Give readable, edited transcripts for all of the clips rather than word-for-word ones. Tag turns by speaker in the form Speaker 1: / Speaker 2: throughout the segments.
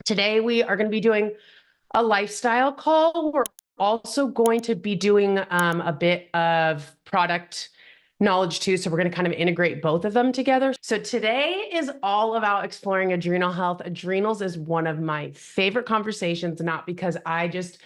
Speaker 1: Today, we are going to be doing a lifestyle call. We're also going to be doing a bit of product knowledge too. So we're going to kind of integrate both of them together. So today is all about exploring adrenal health. Adrenals is one of my favorite conversations, not because I just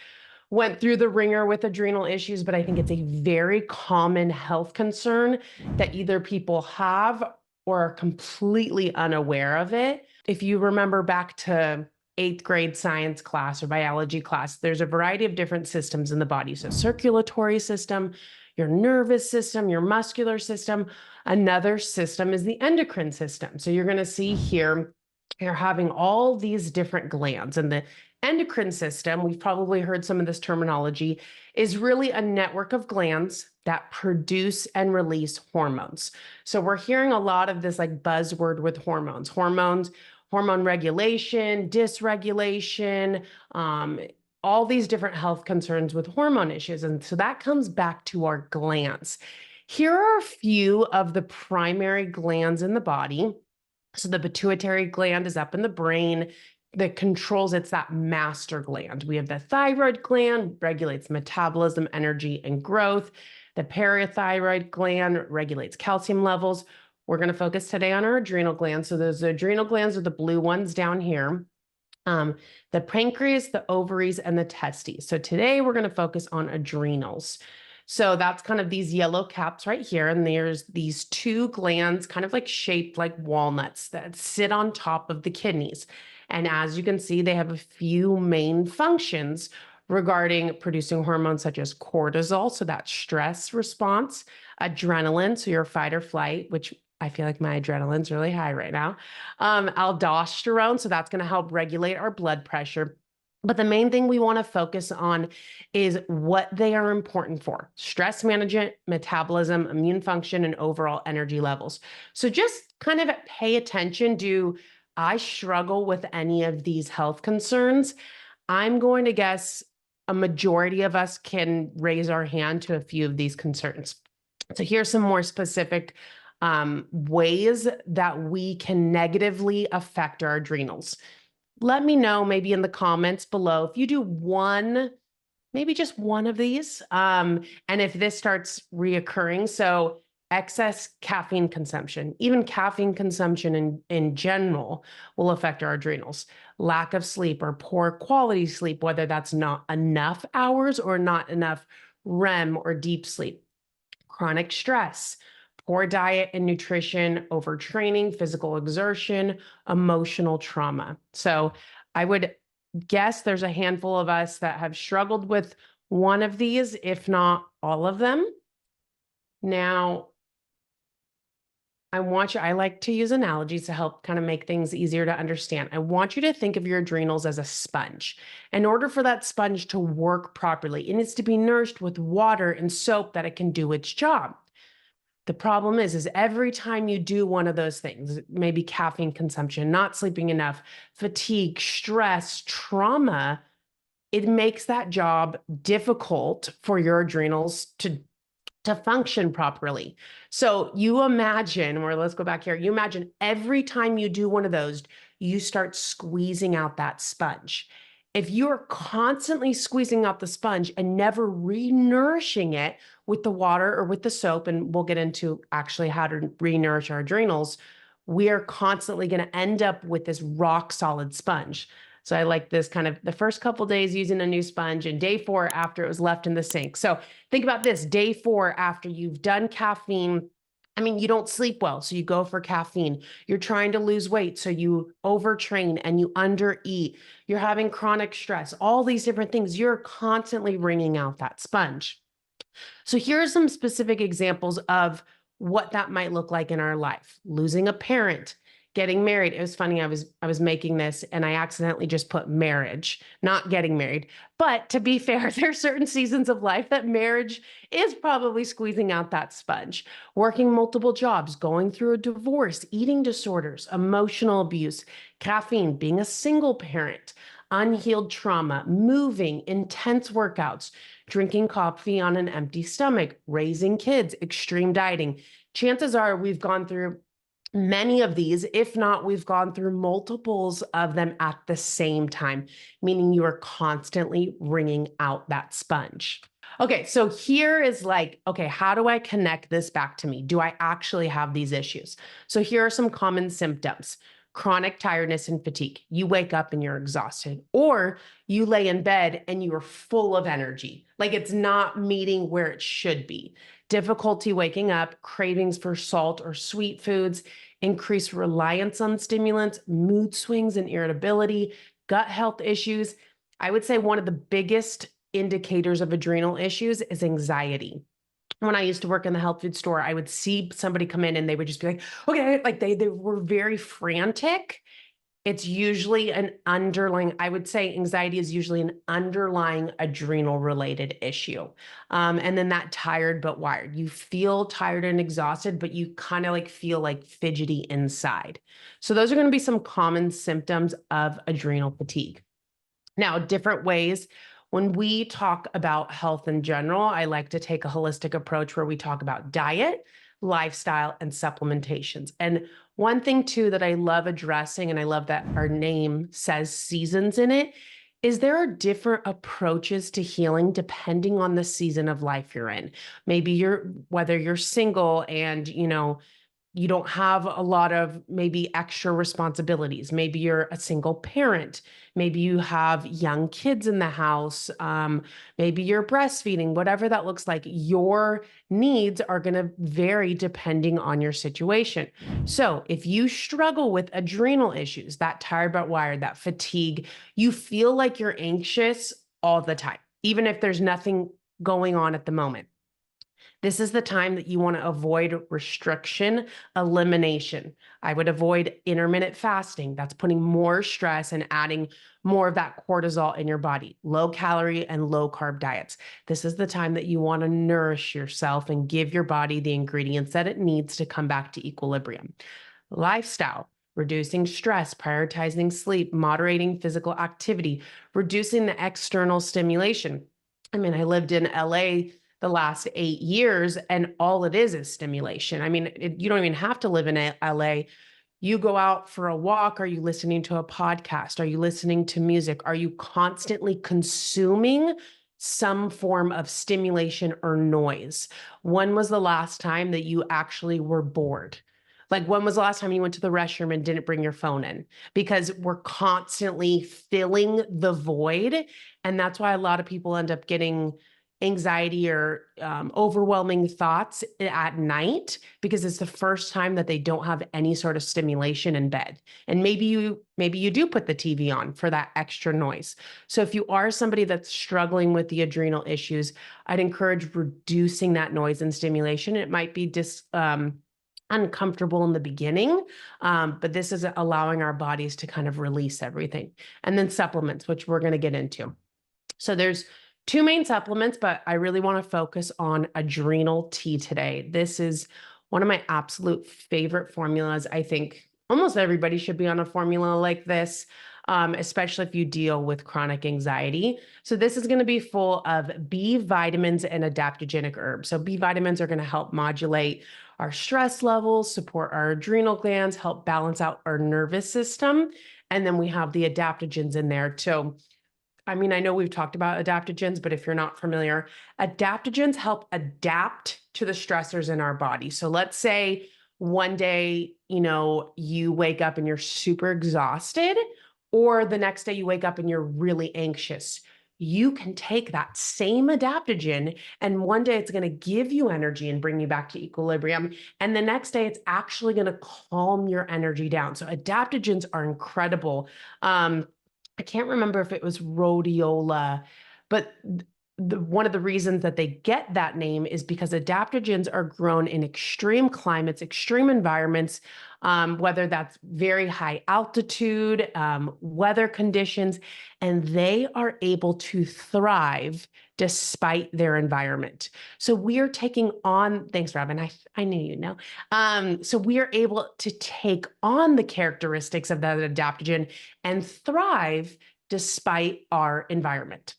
Speaker 1: went through the ringer with adrenal issues, but I think it's a very common health concern that either people have or are completely unaware of it. If you remember back to eighth grade science class or biology class, there's a variety of different systems in the body. So circulatory system, your nervous system, your muscular system. Another system is the endocrine system. So you're going to see here, you're having all these different glands, and the endocrine system, we've probably heard some of this terminology, is really a network of glands that produce and release hormones. So we're hearing a lot of this like buzzword with hormones, hormone regulation, dysregulation, all these different health concerns with hormone issues. And so that comes back to our glands. Here are a few of the primary glands in the body. So the pituitary gland is up in the brain that controls, it's that master gland. We have the thyroid gland, regulates metabolism, energy, and growth. The parathyroid gland regulates calcium levels. We're going to focus today on our adrenal glands. So those adrenal glands are the blue ones down here. The pancreas, the ovaries, and the testes. So today we're going to focus on adrenals. So that's kind of these yellow caps right here. And there's these two glands kind of like shaped like walnuts that sit on top of the kidneys. And as you can see, they have a few main functions regarding producing hormones such as cortisol, so that stress response, adrenaline, so your fight or flight, which I feel like my adrenaline's really high right now, aldosterone, so that's going to help regulate our blood pressure. But the main thing we want to focus on is what they are important for: stress management, metabolism, immune function, and overall energy levels. So just kind of pay attention. Do I struggle with any of these health concerns? I'm going to guess a majority of us can raise our hand to a few of these concerns. So here's some more specific ways that we can negatively affect our adrenals. Let me know maybe in the comments below if you do one, maybe just one of these, and if this starts reoccurring. So excess caffeine consumption, even caffeine consumption in general, will affect our adrenals. Lack of sleep or poor quality sleep, whether that's not enough hours or not enough REM or deep sleep. Chronic stress, poor diet and nutrition, overtraining, physical exertion, emotional trauma. So I would guess there's a handful of us that have struggled with one of these, if not all of them. Now, I like to use analogies to help kind of make things easier to understand. I want you to think of your adrenals as a sponge. In order for that sponge to work properly, it needs to be nourished with water and soap that it can do its job. The problem is every time you do one of those things, maybe caffeine consumption, not sleeping enough, fatigue, stress, trauma, it makes that job difficult for your adrenals to function properly. So you imagine, or let's go back here, you imagine every time you do one of those, you start squeezing out that sponge. If you're constantly squeezing out the sponge and never re-nourishing it with the water or with the soap, and we'll get into actually how to re-nourish our adrenals, we are constantly going to end up with this rock solid sponge. So I like this kind of the first couple of days using a new sponge, and day 4 after it was left in the sink. So think about this: day 4 after you've done caffeine. I mean, you don't sleep well, so you go for caffeine. You're trying to lose weight, so you overtrain and you undereat. You're having chronic stress, all these different things. You're constantly wringing out that sponge. So here are some specific examples of what that might look like in our life: losing a parent, getting married. It was funny, I was making this and I accidentally just put marriage, not getting married. But to be fair, there are certain seasons of life that marriage is probably squeezing out that sponge. Working multiple jobs, going through a divorce, eating disorders, emotional abuse, caffeine, being a single parent, unhealed trauma, moving, intense workouts, drinking coffee on an empty stomach, raising kids, extreme dieting. Chances are we've gone through Many of these, if not, we've gone through multiples of them at the same time, meaning you are constantly wringing out that sponge. Okay, so here is like, okay, how do I connect this back to me? Do I actually have these issues? So here are some common symptoms. Chronic tiredness and fatigue. You wake up and you're exhausted, or you lay in bed and you are full of energy, like it's not meeting where it should be. Difficulty waking up, cravings for salt or sweet foods, increased reliance on stimulants, mood swings and irritability, gut health issues. I would say one of the biggest indicators of adrenal issues is anxiety. When I used to work in the health food store, I would see somebody come in and they would just be like, okay, like they were very frantic. It's usually an underlying, I would say anxiety is usually an underlying adrenal related issue. And then that tired but wired. You feel tired and exhausted, but you kind of like feel like fidgety inside. So those are going to be some common symptoms of adrenal fatigue. Now, different ways. When we talk about health in general, I like to take a holistic approach where we talk about diet, lifestyle, and supplementations. And one thing too that I love addressing, and I love that our name says seasons in it, is there are different approaches to healing depending on the season of life you're in. Maybe whether you're single and, you don't have a lot of maybe extra responsibilities. Maybe you're a single parent. Maybe you have young kids in the house. Maybe you're breastfeeding, whatever that looks like. Your needs are going to vary depending on your situation. So if you struggle with adrenal issues, that tired but wired, that fatigue, you feel like you're anxious all the time, even if there's nothing going on at the moment. This is the time that you want to avoid restriction, elimination. I would avoid intermittent fasting. That's putting more stress and adding more of that cortisol in your body. Low calorie and low carb diets. This is the time that you want to nourish yourself and give your body the ingredients that it needs to come back to equilibrium. Lifestyle. Reducing stress, prioritizing sleep, moderating physical activity, reducing the external stimulation. I mean, I lived in LA the last 8 years, and all it is stimulation. I mean, you don't even have to live in LA. You go out for a walk. Are you listening to a podcast? Are you listening to music? Are you constantly consuming some form of stimulation or noise? When was the last time that you actually were bored? Like, when was the last time you went to the restroom and didn't bring your phone in? Because we're constantly filling the void. And that's why a lot of people end up getting anxiety or overwhelming thoughts at night, because it's the first time that they don't have any sort of stimulation in bed. And maybe you do put the TV on for that extra noise. So if you are somebody that's struggling with the adrenal issues, I'd encourage reducing that noise and stimulation. It might be uncomfortable in the beginning, but this is allowing our bodies to kind of release everything. And then supplements, which we're going to get into. So there's two main supplements, but I really want to focus on Adrenal-T today. This is one of my absolute favorite formulas. I think almost everybody should be on a formula like this, especially if you deal with chronic anxiety. So this is going to be full of B vitamins and adaptogenic herbs. So B vitamins are going to help modulate our stress levels, support our adrenal glands, help balance out our nervous system. And then we have the adaptogens in there too. I mean, I know we've talked about adaptogens, but if you're not familiar, adaptogens help adapt to the stressors in our body. So let's say one day, you wake up and you're super exhausted, or the next day you wake up and you're really anxious. You can take that same adaptogen, and one day it's going to give you energy and bring you back to equilibrium. And the next day it's actually going to calm your energy down. So adaptogens are incredible. I can't remember if it was rhodiola, but one of the reasons that they get that name is because adaptogens are grown in extreme climates, extreme environments, whether that's very high altitude, weather conditions, and they are able to thrive despite their environment. So we are taking on, thanks, Robin, I knew you know. So we are able to take on the characteristics of that adaptogen and thrive despite our environment.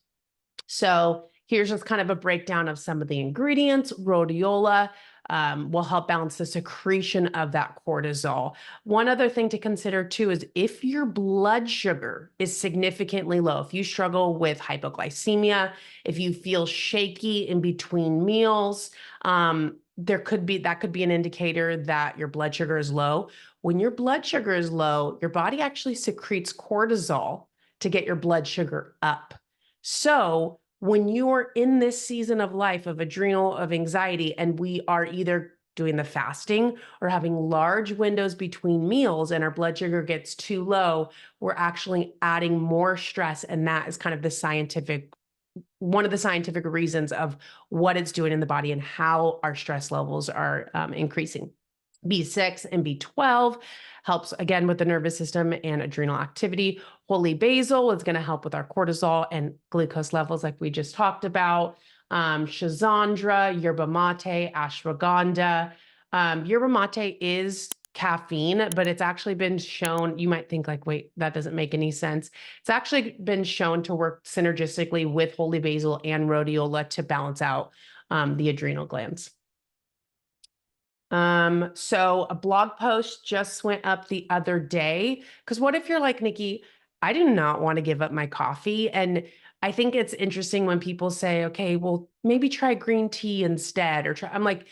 Speaker 1: So here's just kind of a breakdown of some of the ingredients. Rhodiola, will help balance the secretion of that cortisol. One other thing to consider too is if your blood sugar is significantly low, if you struggle with hypoglycemia, if you feel shaky in between meals, that could be an indicator that your blood sugar is low. When your blood sugar is low, your body actually secretes cortisol to get your blood sugar up. So when you're in this season of life of adrenal, of anxiety, and we are either doing the fasting or having large windows between meals and our blood sugar gets too low, we're actually adding more stress. And that is kind of one of the scientific reasons of what it's doing in the body and how our stress levels are increasing. B6 and B12 helps again with the nervous system and adrenal activity. Holy basil is going to help with our cortisol and glucose levels, like we just talked about. Schizandra, yerba mate, ashwagandha. Yerba mate is caffeine, but it's actually been shown, you might think like, wait, that doesn't make any sense. It's actually been shown to work synergistically with holy basil and rhodiola to balance out the adrenal glands. So a blog post just went up the other day, because what if you're like, Niki, I do not want to give up my coffee. And I think it's interesting when people say, okay, well, maybe try green tea instead, I'm like,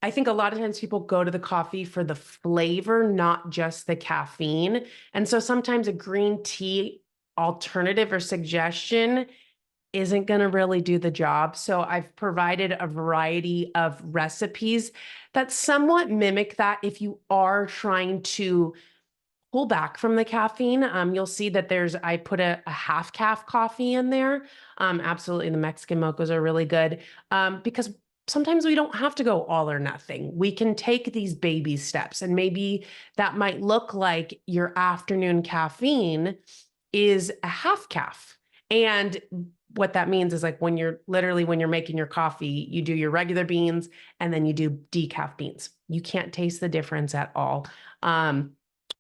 Speaker 1: I think a lot of times people go to the coffee for the flavor, not just the caffeine. And so sometimes a green tea alternative or suggestion isn't going to really do the job. So I've provided a variety of recipes that somewhat mimic that if you are trying to pull back from the caffeine. You'll see that I put a half calf coffee in there. Absolutely, the Mexican mochas are really good because sometimes we don't have to go all or nothing. We can take these baby steps, and maybe that might look like your afternoon caffeine is a half calf. And what that means is like when you're making your coffee, you do your regular beans and then you do decaf beans. You can't taste the difference at all.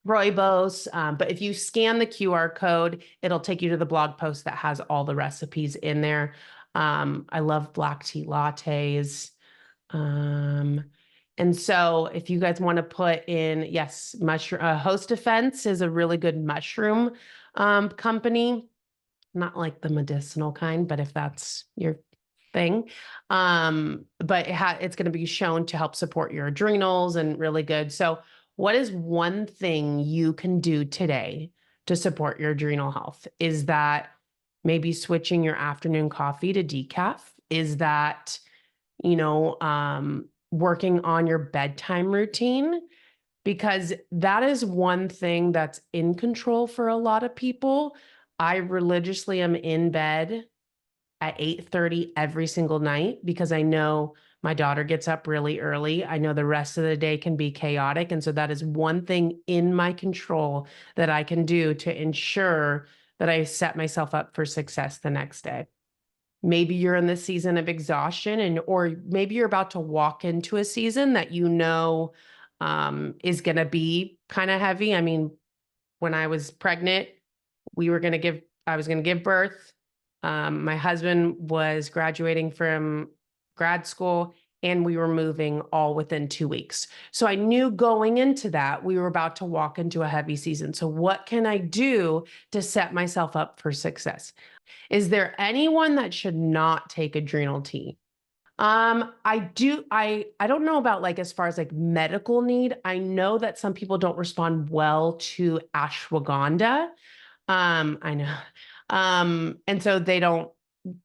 Speaker 1: Rooibos, but if you scan the QR code, it'll take you to the blog post that has all the recipes in there. I love black tea lattes. And so if you guys want to put in, yes, mushroom, Host Defense is a really good mushroom company. Not like the medicinal kind, but if that's your thing. But it's going to be shown to help support your adrenals and really good. So what is one thing you can do today to support your adrenal health? Is that maybe switching your afternoon coffee to decaf? Is that, working on your bedtime routine? Because that is one thing that's in control for a lot of people. I religiously am in bed at 8:30 every single night because I know my daughter gets up really early. I know the rest of the day can be chaotic. And so that is one thing in my control that I can do to ensure that I set myself up for success the next day. Maybe you're in this season of exhaustion or maybe you're about to walk into a season that is going to be kind of heavy. I mean, when I was pregnant, I was going to give birth. My husband was graduating from grad school and we were moving all within 2 weeks. So I knew going into that, we were about to walk into a heavy season. So what can I do to set myself up for success? Is there anyone that should not take Adrenal-T? I don't know about like as far as like medical need. I know that some people don't respond well to ashwagandha. I know. And so they don't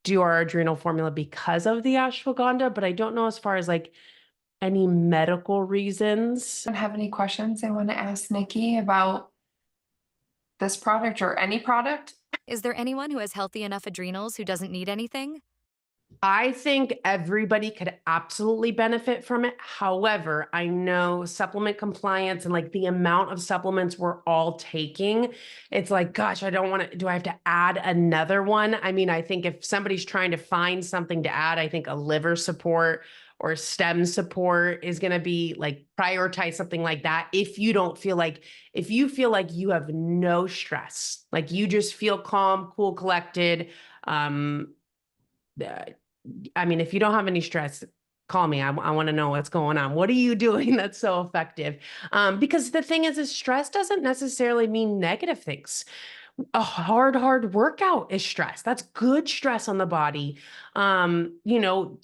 Speaker 1: do our adrenal formula because of the ashwagandha, but I don't know as far as like any medical reasons.
Speaker 2: I don't have any questions I want to ask Niki about this product or any product.
Speaker 3: Is there anyone who has healthy enough adrenals who doesn't need anything?
Speaker 1: I think everybody could absolutely benefit from it. However, I know supplement compliance and like the amount of supplements we're all taking, it's like, gosh, do I have to add another one? I mean, I think if somebody's trying to find something to add, I think a liver support or stem support is going to be like prioritize something like that. If you feel like you have no stress, like you just feel calm, cool, collected, I mean, if you don't have any stress, call me. I want to know what's going on. What are you doing that's so effective? Because the thing is stress doesn't necessarily mean negative things. A hard workout is stress. That's good stress on the body.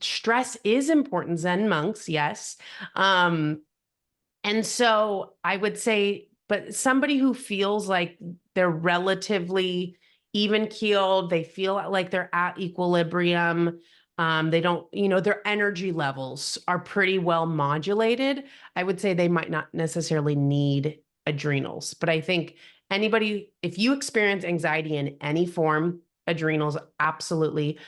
Speaker 1: Stress is important. Zen monks, yes. And so I would say, but somebody who feels like they're relatively even keeled, they feel like they're at equilibrium, they don't, their energy levels are pretty well modulated. I would say they might not necessarily need adrenals, but I think anybody, if you experience anxiety in any form, adrenals, absolutely.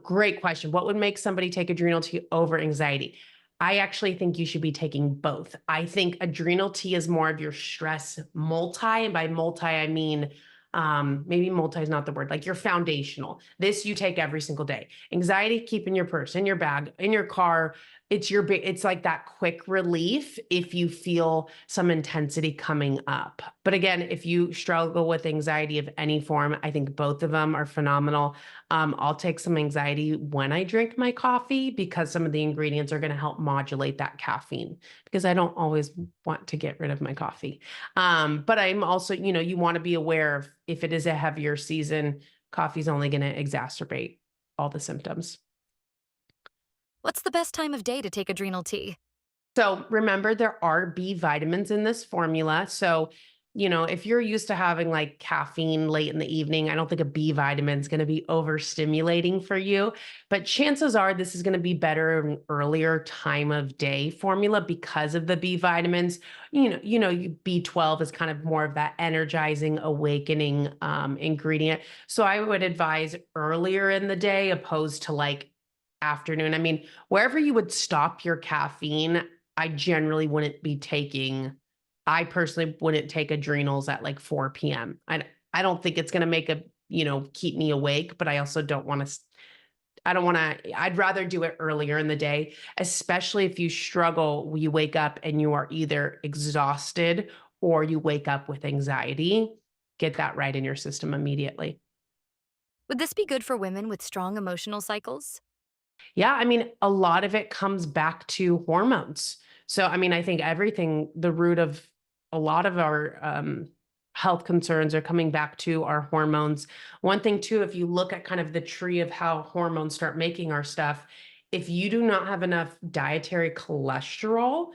Speaker 1: Great question. What would make somebody take Adrenal-T over anxiety? I actually think you should be taking both. I think Adrenal-T is more of your stress multi, and by multi, I mean, maybe multi is not the word, like you're foundational. This you take every single day. Anxiety, keep in your purse, in your bag, in your car. It's like that quick relief if you feel some intensity coming up. But again, if you struggle with anxiety of any form, I think both of them are phenomenal. I'll take some anxiety when I drink my coffee because some of the ingredients are going to help modulate that caffeine because I don't always want to get rid of my coffee. But I'm also, you want to be aware of if it is a heavier season, coffee's only going to exacerbate all the symptoms.
Speaker 3: What's the best time of day to take Adrenal-T?
Speaker 1: So remember, there are B vitamins in this formula. So, if you're used to having like caffeine late in the evening, I don't think a B vitamin is going to be overstimulating for you. But chances are this is going to be better in earlier time of day formula because of the B vitamins. B12 is kind of more of that energizing, awakening ingredient. So I would advise earlier in the day opposed to like afternoon. I mean, wherever you would stop your caffeine, I generally wouldn't be taking, I personally wouldn't take adrenals at like 4 p.m. I don't think it's going to make keep me awake, but I also don't want to, I'd rather do it earlier in the day, especially if you struggle, you wake up and you are either exhausted or you wake up with anxiety. Get that right in your system immediately.
Speaker 3: Would this be good for women with strong emotional cycles?
Speaker 1: Yeah, I mean, a lot of it comes back to hormones. So, I mean, I think the root of a lot of our health concerns are coming back to our hormones. One thing, too, if you look at kind of the tree of how hormones start making our stuff, if you do not have enough dietary cholesterol,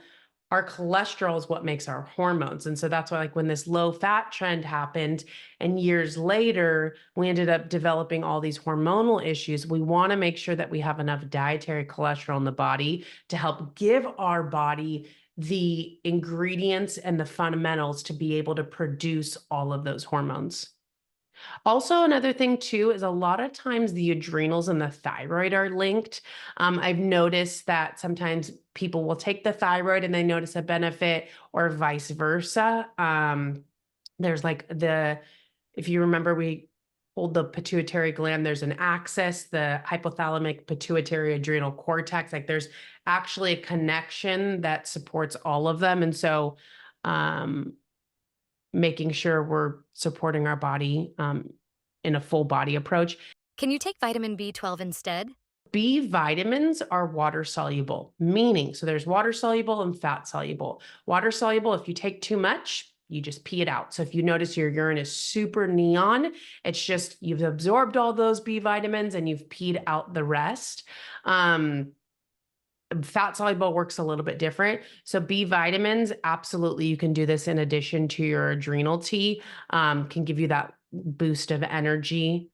Speaker 1: our cholesterol is what makes our hormones. And so that's why, like, when this low fat trend happened and years later, we ended up developing all these hormonal issues. We want to make sure that we have enough dietary cholesterol in the body to help give our body the ingredients and the fundamentals to be able to produce all of those hormones. Also, another thing too is a lot of times the adrenals and the thyroid are linked. I've noticed that sometimes people will take the thyroid and they notice a benefit, or vice versa. There's like if you remember, we hold the pituitary gland, there's an axis, the hypothalamic pituitary adrenal cortex. Like there's actually a connection that supports all of them. And so, making sure we're supporting our body in a full body approach.
Speaker 3: Can you take vitamin B12 instead?
Speaker 1: B vitamins are water soluble, meaning, so there's water soluble and fat soluble. Water soluble, if you take too much, you just pee it out. So if you notice your urine is super neon, it's just you've absorbed all those B vitamins and you've peed out the rest. Fat soluble works a little bit different. So B vitamins, absolutely, you can do this in addition to your Adrenal-T, can give you that boost of energy.